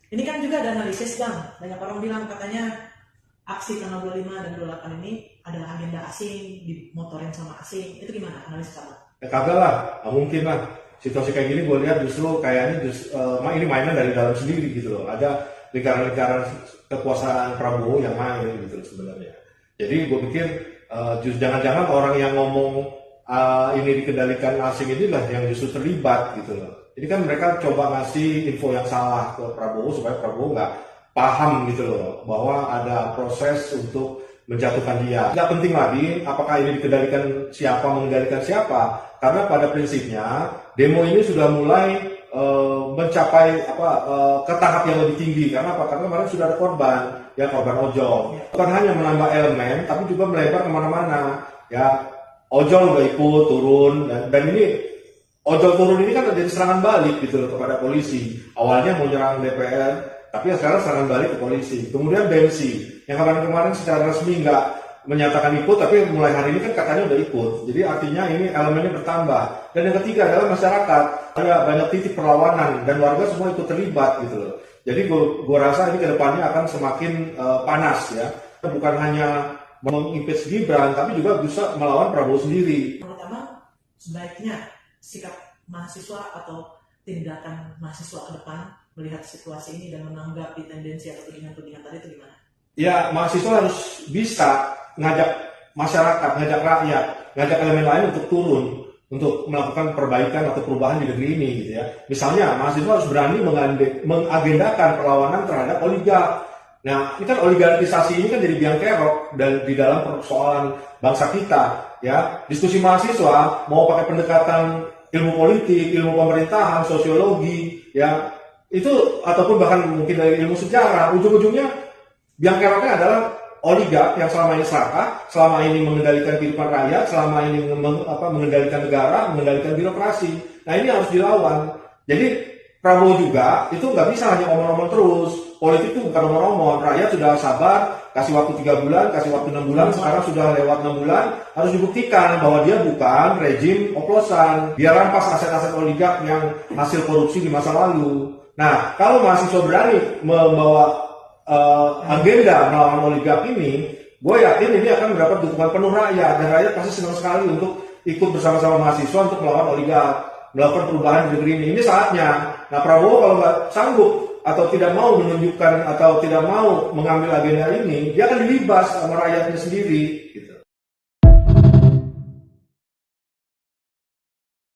Ini kan juga ada analisis Bang, banyak orang bilang katanya aksi tanggal 25 dan 28 ini adalah agenda asing, dimotorin sama asing. Itu gimana analisis Bang? Ya kagak lah, nggak mungkin lah. Situasi kayak gini gue lihat justru kayaknya ini mainan dari dalam sendiri gitu loh. Ada lingkaran-lingkaran kekuasaan Prabowo yang main gitu loh sebenarnya. Jadi gue pikir jangan-jangan orang yang ngomong ini dikendalikan asing inilah yang justru terlibat gitu loh. Jadi kan mereka coba ngasih info yang salah ke Prabowo supaya Prabowo nggak paham gitu loh bahwa ada proses untuk menjatuhkan dia. Nggak penting lagi apakah ini dikendalikan siapa, mengendalikan siapa, karena pada prinsipnya demo ini sudah mulai mencapai ke tahap yang lebih tinggi. Karena apa? Karena kemarin sudah ada korban, ya korban ojol. Bukan hanya menambah elemen, tapi juga melebar kemana-mana. Ya ojol udah ikut turun dan ini ojol turun ini kan jadi serangan balik gitu loh kepada polisi. Awalnya mau nyerang DPR, tapi sekarang serangan balik ke polisi. Kemudian Bensi, yang kemarin-kemarin secara resmi nggak menyatakan ikut, tapi mulai hari ini kan katanya udah ikut. Jadi artinya ini elemennya bertambah. Dan yang ketiga adalah masyarakat. Ada banyak titik perlawanan dan warga semua ikut terlibat gitu loh. Jadi gue rasa ini kedepannya akan semakin panas ya. Bukan hanya mengimpeach Gibran, tapi juga bisa melawan Prabowo sendiri. Pertama, sebaiknya sikap mahasiswa atau tindakan mahasiswa ke depan melihat situasi ini dan menanggapi tendensi atau tudingan-tudingan tadi itu gimana? Ya, mahasiswa harus bisa ngajak masyarakat, ngajak rakyat, ngajak elemen lain untuk turun, untuk melakukan perbaikan atau perubahan di negeri ini gitu ya. Misalnya, mahasiswa harus berani mengagendakan perlawanan terhadap oligark. Nah, ini kan oligarkisasi ini kan jadi biang kerok dan di dalam persoalan bangsa kita ya. Diskusi mahasiswa mau pakai pendekatan ilmu politik, ilmu pemerintahan, sosiologi ya, itu ataupun bahkan mungkin dari ilmu sejarah, ujung-ujungnya biang keroknya adalah oligark yang selama ini serakah, selama ini mengendalikan kehidupan rakyat, selama ini mengendalikan negara, mengendalikan birokrasi. Nah ini harus dilawan. Jadi Prabowo juga itu nggak bisa hanya omong-omong terus. Politik itu bukan omong-omong. Rakyat sudah sabar, kasih waktu 3 bulan, kasih waktu 6 bulan, sekarang sudah lewat 6 bulan, harus dibuktikan bahwa dia bukan rejim oplosan. Dia rampas aset-aset oligark yang hasil korupsi di masa lalu. Nah, kalau mahasiswa berani membawa agenda melawan oligark ini, gue yakin ini akan mendapat dukungan penuh rakyat, dan rakyat pasti senang sekali untuk ikut bersama-sama mahasiswa untuk melawan oligark, melakukan perubahan di negeri ini. Ini saatnya. Nah, Prabowo kalau nggak sanggup atau tidak mau menunjukkan atau tidak mau mengambil agenda ini, dia akan dilibas sama rakyatnya sendiri gitu.